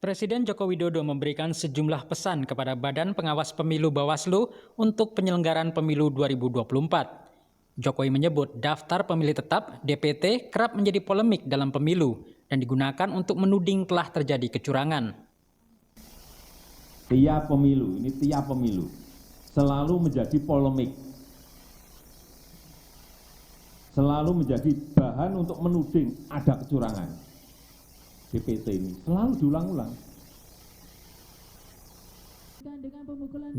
Presiden Joko Widodo memberikan sejumlah pesan kepada Badan Pengawas Pemilu Bawaslu untuk penyelenggaraan pemilu 2024. Jokowi menyebut daftar pemilih tetap (DPT) kerap menjadi polemik dalam pemilu dan digunakan untuk menuding telah terjadi kecurangan. Tiap pemilu selalu menjadi polemik, selalu menjadi bahan untuk menuding ada kecurangan. DPT ini selalu diulang-ulang.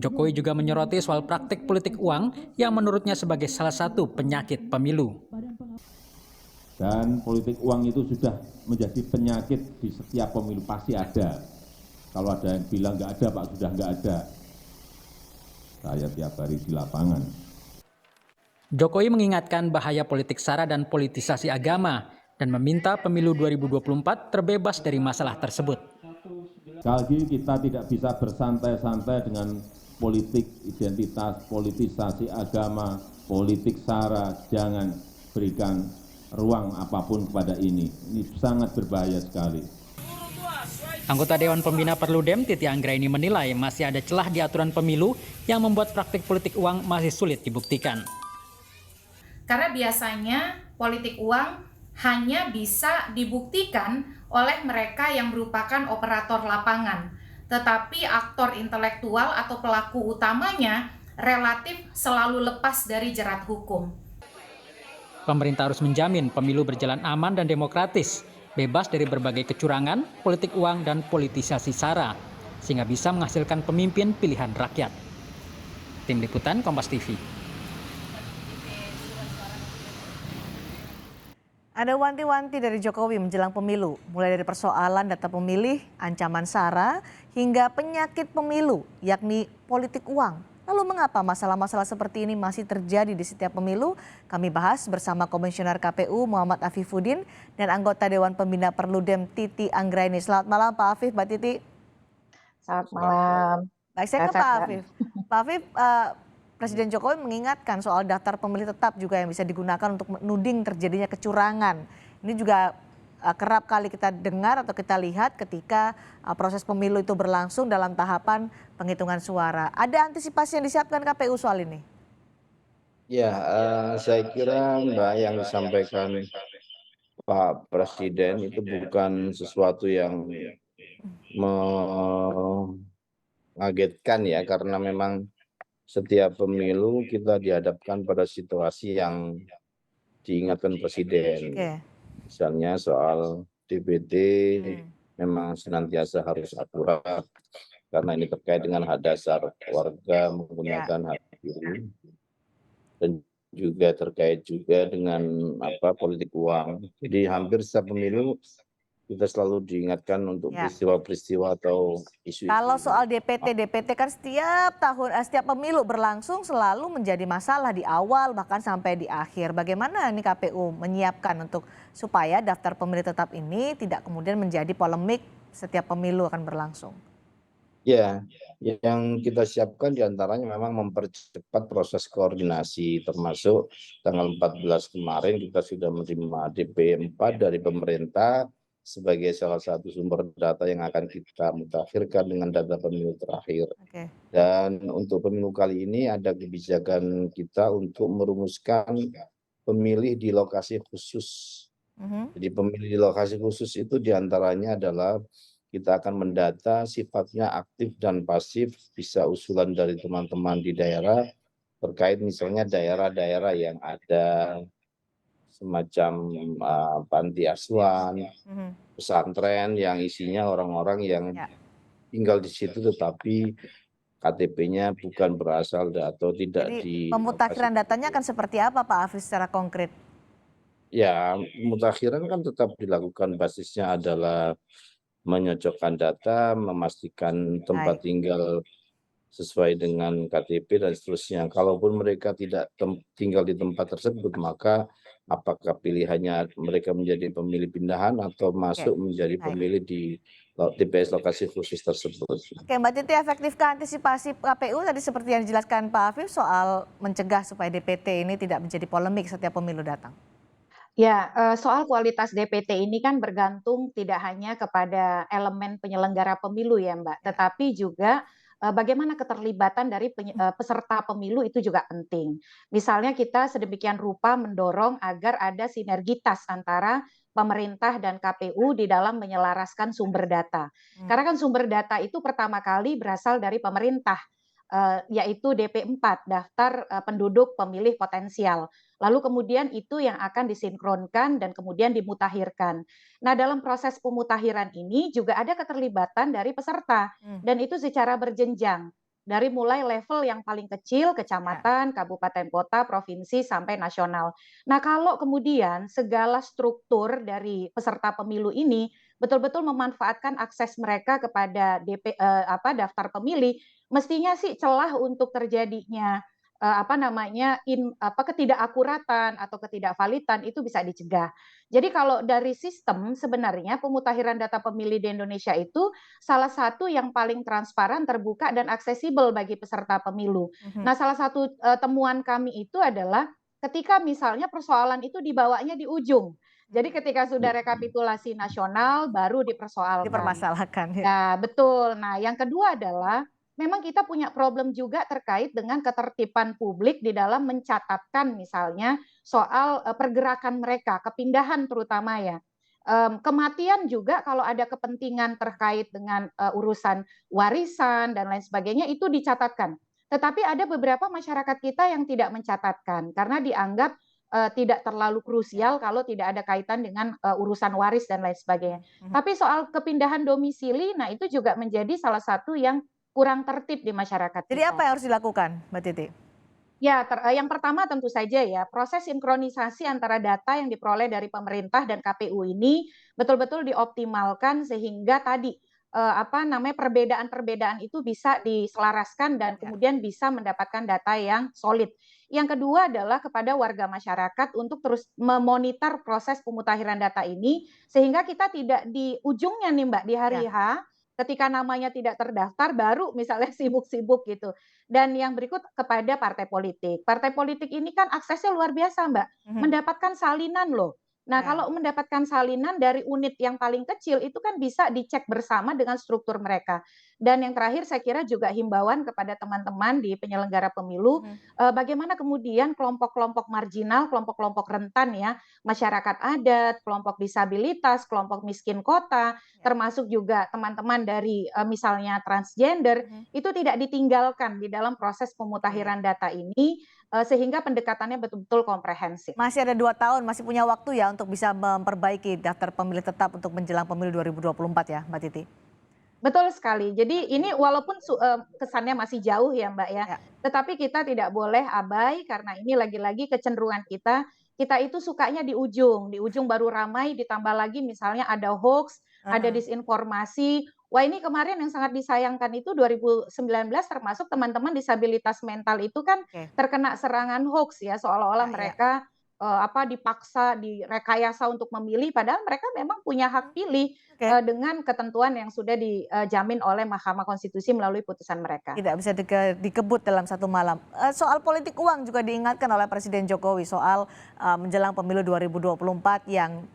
Jokowi juga menyoroti soal praktik politik uang yang menurutnya sebagai salah satu penyakit pemilu. Dan politik uang itu sudah menjadi penyakit di setiap pemilu, pasti ada. Kalau ada yang bilang nggak ada, Pak, sudah nggak ada. Saya tiap hari di lapangan. Jokowi mengingatkan bahaya politik sara dan politisasi agama dan meminta pemilu 2024 terbebas dari masalah tersebut. Sekali lagi kita tidak bisa bersantai-santai dengan politik identitas, politisasi agama, politik sara. Jangan berikan ruang apapun kepada ini. Ini sangat berbahaya sekali. Anggota Dewan Pembina Perludem Titi Anggraini menilai masih ada celah di aturan pemilu yang membuat praktik politik uang masih sulit dibuktikan. Karena biasanya politik uang hanya bisa dibuktikan oleh mereka yang merupakan operator lapangan. Tetapi aktor intelektual atau pelaku utamanya relatif selalu lepas dari jerat hukum. Pemerintah harus menjamin pemilu berjalan aman dan demokratis, bebas dari berbagai kecurangan, politik uang, dan politisasi sara, sehingga bisa menghasilkan pemimpin pilihan rakyat. Tim Liputan Kompas TV. Ada wanti-wanti dari Jokowi menjelang pemilu, mulai dari persoalan data pemilih, ancaman sara, hingga penyakit pemilu, yakni politik uang. Lalu mengapa masalah-masalah seperti ini masih terjadi di setiap pemilu? Kami bahas bersama Komisioner KPU Muhammad Afifuddin dan anggota Dewan Pembina Perludem Titi Anggraini. Selamat malam Pak Afif, Mbak Titi. Selamat malam. Baik, saya ke Pak Afif. Pak Afif, Presiden Jokowi mengingatkan soal daftar pemilih tetap juga yang bisa digunakan untuk menuding terjadinya kecurangan. Ini juga kerap kali kita dengar atau kita lihat ketika proses pemilu itu berlangsung dalam tahapan penghitungan suara. Ada antisipasi yang disiapkan KPU soal ini? Ya, saya kira Mbak yang disampaikan Pak Presiden itu bukan sesuatu yang mengagetkan ya, karena memang setiap pemilu kita dihadapkan pada situasi yang diingatkan Presiden. Misalnya soal DPT memang senantiasa harus akurat karena ini terkait dengan hak dasar warga menggunakan hak pilih, dan juga terkait juga dengan politik uang. Jadi hampir setiap pemilu kita selalu diingatkan untuk peristiwa-peristiwa atau isu-isu. Kalau soal DPT kan setiap pemilu berlangsung selalu menjadi masalah di awal bahkan sampai di akhir. Bagaimana ini KPU menyiapkan untuk supaya daftar pemilih tetap ini tidak kemudian menjadi polemik setiap pemilu akan berlangsung? Ya, yang kita siapkan diantaranya memang mempercepat proses koordinasi, termasuk tanggal 14 kemarin kita sudah menerima DP4 dari pemerintah sebagai salah satu sumber data yang akan kita mutakhirkan dengan data pemilu terakhir. Dan untuk pemilu kali ini ada kebijakan kita untuk merumuskan pemilih di lokasi khusus. Jadi pemilih di lokasi khusus itu diantaranya adalah kita akan mendata sifatnya aktif dan pasif, bisa usulan dari teman-teman di daerah terkait misalnya daerah-daerah yang ada semacam panti asuhan, pesantren yang isinya orang-orang yang tinggal di situ tetapi KTP-nya bukan berasal atau tidak. Jadi pemutakhiran datanya akan seperti apa Pak Afif secara konkret? Ya, pemutakhiran kan tetap dilakukan, basisnya adalah menyocokkan data, memastikan tempat tinggal sesuai dengan KTP dan seterusnya. Kalaupun mereka tidak tinggal di tempat tersebut, maka apakah pilihannya mereka menjadi pemilih pindahan atau masuk menjadi pemilih di TPS lokasi khusus tersebut. Oke, Mbak Titi, efektifkah antisipasi KPU tadi seperti yang dijelaskan Pak Afif soal mencegah supaya DPT ini tidak menjadi polemik setiap pemilu datang? Ya, soal kualitas DPT ini kan bergantung tidak hanya kepada elemen penyelenggara pemilu ya, Mbak, Ya. tetapi juga, bagaimana keterlibatan dari peserta pemilu itu juga penting. Misalnya kita sedemikian rupa mendorong agar ada sinergitas antara pemerintah dan KPU di dalam menyelaraskan sumber data. Hmm. Karena kan sumber data itu pertama kali berasal dari pemerintah, yaitu DP4, daftar, penduduk pemilih potensial. Lalu kemudian itu yang akan disinkronkan dan kemudian dimutakhirkan. Nah, dalam proses pemutakhiran ini juga ada keterlibatan dari peserta Hmm. dan itu secara berjenjang. Dari mulai level yang paling kecil, Ya. kecamatan, kabupaten kota, provinsi, sampai nasional. Nah, kalau kemudian segala struktur dari peserta pemilu ini betul-betul memanfaatkan akses mereka kepada daftar pemilih, mestinya sih celah untuk terjadinya ketidakakuratan atau ketidakvalitan itu bisa dicegah. Jadi kalau dari sistem sebenarnya pemutakhiran data pemilih di Indonesia itu salah satu yang paling transparan, terbuka dan aksesibel bagi peserta pemilu. Mhm. Nah, salah satu temuan kami itu adalah ketika misalnya persoalan itu dibawanya di ujung. Jadi ketika sudah rekapitulasi nasional baru dipersoalkan. Dipermasalahkan. Ya. Ya, betul. Nah, yang kedua adalah memang kita punya problem juga terkait dengan ketertiban publik di dalam mencatatkan misalnya soal pergerakan mereka, kepindahan terutama ya. Kematian juga kalau ada kepentingan terkait dengan urusan warisan dan lain sebagainya itu dicatatkan. Tetapi ada beberapa masyarakat kita yang tidak mencatatkan karena dianggap tidak terlalu krusial kalau tidak ada kaitan dengan urusan waris dan lain sebagainya. Mhm. Tapi soal kepindahan domisili, nah itu juga menjadi salah satu yang kurang tertib di masyarakat Jadi apa kita. yang harus dilakukan, Mbak Titi? Ya, yang pertama tentu saja ya, proses sinkronisasi antara data yang diperoleh dari pemerintah dan KPU ini betul-betul dioptimalkan sehingga tadi perbedaan-perbedaan itu bisa diselaraskan dan Ya. kemudian bisa mendapatkan data yang solid. Yang kedua adalah kepada warga masyarakat untuk terus memonitor proses pemutakhiran data ini sehingga kita tidak di ujungnya nih Mbak, di hari Ya. H ketika namanya tidak terdaftar baru misalnya sibuk-sibuk gitu. Dan yang berikut kepada partai politik. Partai politik ini kan aksesnya luar biasa, Mbak. Mhm. Mendapatkan salinan loh. Nah, Ya. kalau mendapatkan salinan dari unit yang paling kecil itu kan bisa dicek bersama dengan struktur mereka. Dan yang terakhir saya kira juga himbauan kepada teman-teman di penyelenggara pemilu, Mhm. bagaimana kemudian kelompok-kelompok marginal, kelompok-kelompok rentan ya, masyarakat adat, kelompok disabilitas, kelompok miskin kota, Ya. termasuk juga teman-teman dari misalnya transgender, Mhm. itu tidak ditinggalkan di dalam proses Oke. pemutahiran data ini, sehingga pendekatannya betul-betul komprehensif. Masih ada 2 tahun, masih punya waktu ya untuk bisa memperbaiki daftar pemilih tetap untuk menjelang pemilu 2024 ya, Mbak Titi? Betul sekali. Jadi Oke. ini walaupun kesannya masih jauh ya, Mbak, ya, Ya. tetapi kita tidak boleh abai karena ini lagi-lagi kecenderungan kita itu sukanya di ujung baru ramai ditambah lagi misalnya ada hoax, ada Heeh. disinformasi. Wah, ini kemarin yang sangat disayangkan itu 2019 termasuk teman-teman disabilitas mental itu kan Oke. terkena serangan hoax ya, seolah-olah Ya, ya. mereka, dipaksa, direkayasa untuk memilih padahal mereka memang punya hak pilih. Oke. Dengan ketentuan yang sudah dijamin oleh Mahkamah Konstitusi melalui putusan mereka. Tidak bisa dikebut dalam satu malam. Soal politik uang juga diingatkan oleh Presiden Jokowi soal menjelang pemilu 2024 yang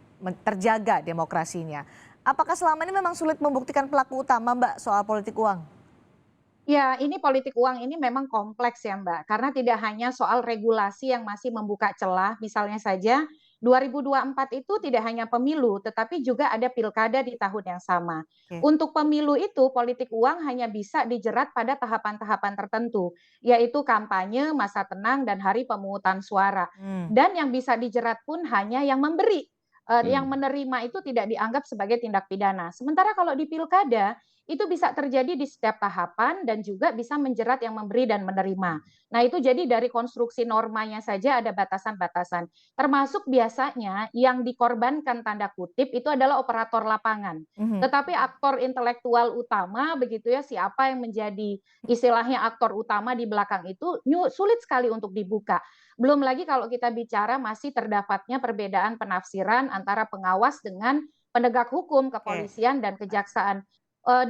terjaga demokrasinya. Apakah selama ini memang sulit membuktikan pelaku utama, Mbak, soal politik uang? Ya, ini politik uang ini memang kompleks ya, Mbak, karena tidak hanya soal regulasi yang masih membuka celah, misalnya saja 2024 itu tidak hanya pemilu, tetapi juga ada pilkada di tahun yang sama. Oke. Untuk pemilu itu, politik uang hanya bisa dijerat pada tahapan-tahapan tertentu, yaitu kampanye, masa tenang, dan hari pemungutan suara. Hmm. Dan yang bisa dijerat pun hanya yang memberi. Yang menerima itu tidak dianggap sebagai tindak pidana. Sementara kalau di pilkada, itu bisa terjadi di setiap tahapan dan juga bisa menjerat yang memberi dan menerima. Nah, itu jadi dari konstruksi normanya saja ada batasan-batasan. Termasuk biasanya yang dikorbankan tanda kutip itu adalah operator lapangan. Mhm. Tetapi aktor intelektual utama begitu ya, siapa yang menjadi istilahnya aktor utama di belakang itu sulit sekali untuk dibuka. Belum lagi kalau kita bicara masih terdapatnya perbedaan penafsiran antara pengawas dengan penegak hukum, Oke. kepolisian dan kejaksaan.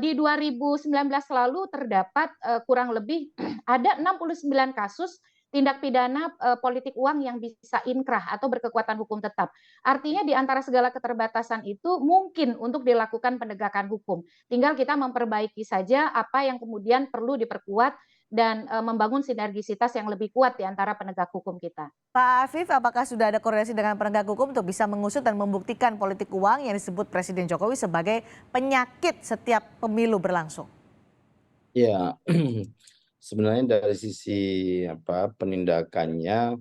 Di 2019 lalu terdapat kurang lebih ada 69 kasus tindak pidana politik uang yang bisa inkrah atau berkekuatan hukum tetap. Artinya di antara segala keterbatasan itu mungkin untuk dilakukan penegakan hukum. Tinggal kita memperbaiki saja apa yang kemudian perlu diperkuat dan membangun sinergisitas yang lebih kuat di antara penegak hukum kita. Pak Afif, apakah sudah ada koordinasi dengan penegak hukum untuk bisa mengusut dan membuktikan politik uang yang disebut Presiden Jokowi sebagai penyakit setiap pemilu berlangsung? Ya, sebenarnya dari sisi penindakannya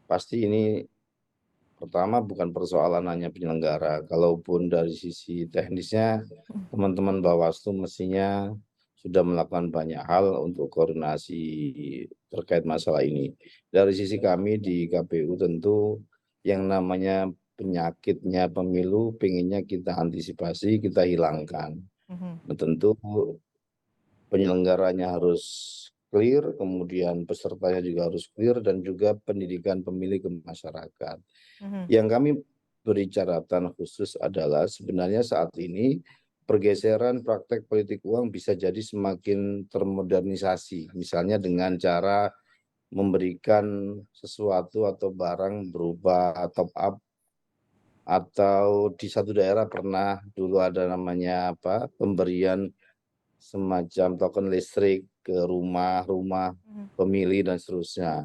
pasti ini pertama bukan persoalan hanya penyelenggara. Kalaupun dari sisi teknisnya teman-teman Bawaslu mestinya sudah melakukan banyak hal untuk koordinasi terkait masalah ini. Dari sisi kami di KPU tentu yang namanya penyakitnya pemilu pengennya kita antisipasi, kita hilangkan. Nah, tentu penyelenggaranya harus clear, kemudian pesertanya juga harus clear, dan juga pendidikan pemilih ke masyarakat. Yang kami beri catatan khusus adalah sebenarnya saat ini pergeseran praktek politik uang bisa jadi semakin termodernisasi, misalnya dengan cara memberikan sesuatu atau barang berupa top up, atau di satu daerah pernah dulu ada namanya pemberian semacam token listrik ke rumah-rumah pemilih dan seterusnya.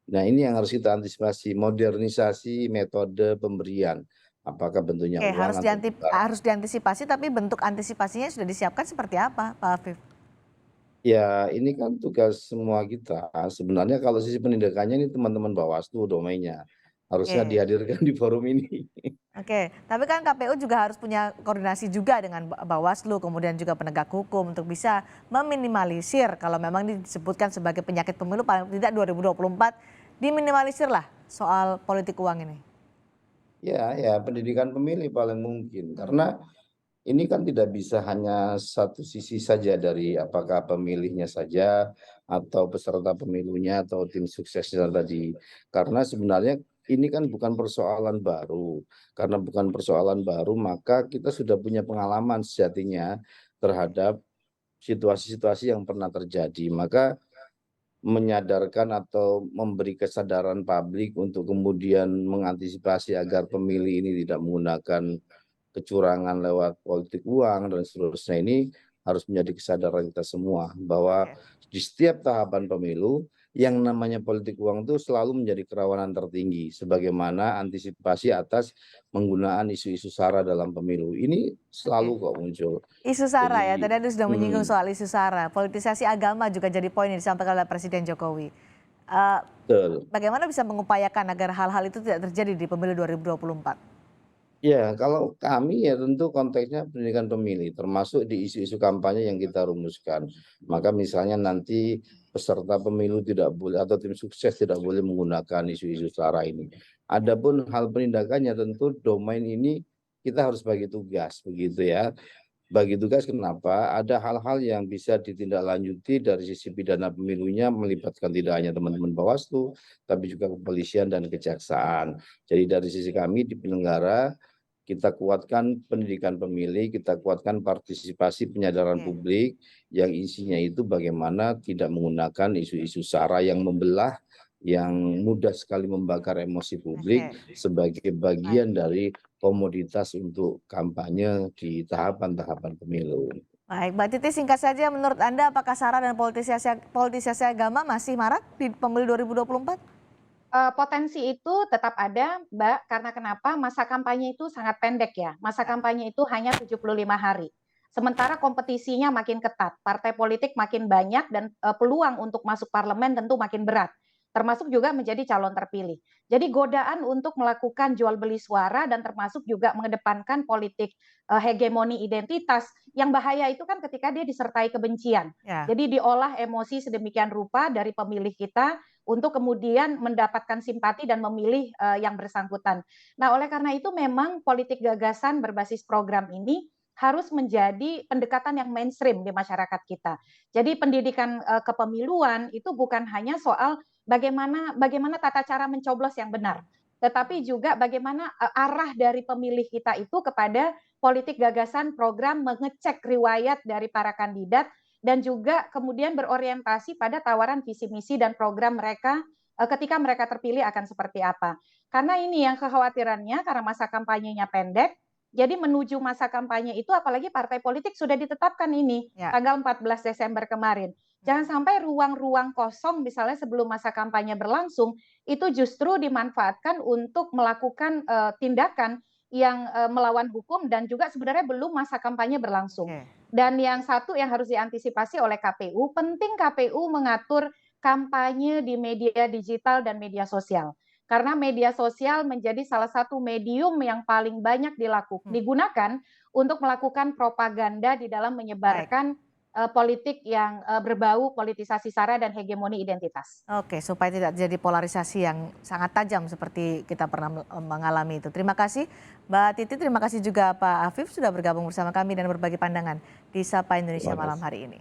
Nah, ini yang harus kita antisipasi, modernisasi metode pemberian. Apakah bentuknya Oke, uang atau barang. harus diantisipasi, tapi bentuk antisipasinya sudah disiapkan seperti apa, Pak Afif? Ya, ini kan tugas semua kita. Sebenarnya kalau sisi penindakannya ini teman-teman Bawaslu domainnya. Harusnya Oke. dihadirkan di forum ini. Oke, tapi kan KPU juga harus punya koordinasi juga dengan Bawaslu, kemudian juga penegak hukum untuk bisa meminimalisir kalau memang disebutkan sebagai penyakit pemilu, paling tidak 2024 diminimalisir lah soal politik uang ini. Ya, pendidikan pemilih paling mungkin. Karena ini kan tidak bisa hanya satu sisi saja dari apakah pemilihnya saja atau peserta pemilunya atau tim suksesnya tadi. Karena sebenarnya ini kan bukan persoalan baru. Karena bukan persoalan baru, maka kita sudah punya pengalaman sejatinya terhadap situasi-situasi yang pernah terjadi. Maka menyadarkan atau memberi kesadaran publik untuk kemudian mengantisipasi agar pemilih ini tidak menggunakan kecurangan lewat politik uang dan seterusnya, ini harus menjadi kesadaran kita semua bahwa di setiap tahapan pemilu yang namanya politik uang itu selalu menjadi kerawanan tertinggi, sebagaimana antisipasi atas penggunaan isu-isu SARA dalam pemilu ini selalu kok muncul. Isu SARA ya, Jadi tadi Anda sudah menyinggung soal isu SARA, politisasi agama juga jadi poin yang disampaikan oleh Presiden Jokowi. betul. Bagaimana bisa mengupayakan agar hal-hal itu tidak terjadi di pemilu 2024? Ya, kalau kami ya tentu konteksnya pendidikan pemilih, termasuk di isu-isu kampanye yang kita rumuskan. Maka misalnya nanti peserta pemilu tidak boleh atau tim sukses tidak boleh menggunakan isu-isu SARA ini. Adapun hal penindakannya tentu domain ini kita harus bagi tugas, begitu ya. Bagi tugas kenapa? Ada hal-hal yang bisa ditindaklanjuti dari sisi pidana pemilunya melibatkan tidak hanya teman-teman Bawaslu, tapi juga kepolisian dan kejaksaan. Jadi dari sisi kami di penyelenggara, kita kuatkan pendidikan pemilih, kita kuatkan partisipasi penyadaran publik yang isinya itu bagaimana tidak menggunakan isu-isu SARA yang membelah, yang mudah sekali membakar emosi publik sebagai bagian dari komoditas untuk kampanye di tahapan-tahapan pemilu. Baik, Mbak Titi, singkat saja, menurut Anda apakah SARA dan politisasi agama masih marak di pemilu 2024? Potensi itu tetap ada, Mbak, karena kenapa? Masa kampanye itu sangat pendek ya. Masa kampanye itu hanya 75 hari. Sementara kompetisinya makin ketat, partai politik makin banyak dan peluang untuk masuk parlemen tentu makin berat. Termasuk juga menjadi calon terpilih. Jadi godaan untuk melakukan jual beli suara dan termasuk juga mengedepankan politik hegemoni identitas. Yang bahaya itu kan ketika dia disertai kebencian. Ya. Jadi diolah emosi sedemikian rupa dari pemilih kita untuk kemudian mendapatkan simpati dan memilih yang bersangkutan. Nah, oleh karena itu memang politik gagasan berbasis program ini harus menjadi pendekatan yang mainstream di masyarakat kita. Jadi pendidikan kepemiluan itu bukan hanya soal bagaimana tata cara mencoblos yang benar, tetapi juga bagaimana arah dari pemilih kita itu kepada politik gagasan program mengecek riwayat dari para kandidat dan juga kemudian berorientasi pada tawaran visi misi dan program mereka ketika mereka terpilih akan seperti apa. Karena ini yang kekhawatirannya karena masa kampanyenya pendek, jadi menuju masa kampanye itu apalagi partai politik sudah ditetapkan ini tanggal 14 Desember kemarin. Jangan sampai ruang-ruang kosong misalnya sebelum masa kampanye berlangsung itu justru dimanfaatkan untuk melakukan tindakan yang melawan hukum dan juga sebenarnya belum masa kampanye berlangsung. Dan yang satu yang harus diantisipasi oleh KPU, penting KPU mengatur kampanye di media digital dan media sosial. Karena media sosial menjadi salah satu medium yang paling banyak digunakan untuk melakukan propaganda di dalam menyebarkan politik yang berbau politisasi sara dan hegemoni identitas. Oke, supaya tidak jadi polarisasi yang sangat tajam seperti kita pernah mengalami itu. Terima kasih Mbak Titi, terima kasih juga Pak Afif sudah bergabung bersama kami dan berbagi pandangan di Sapa Indonesia malam hari ini.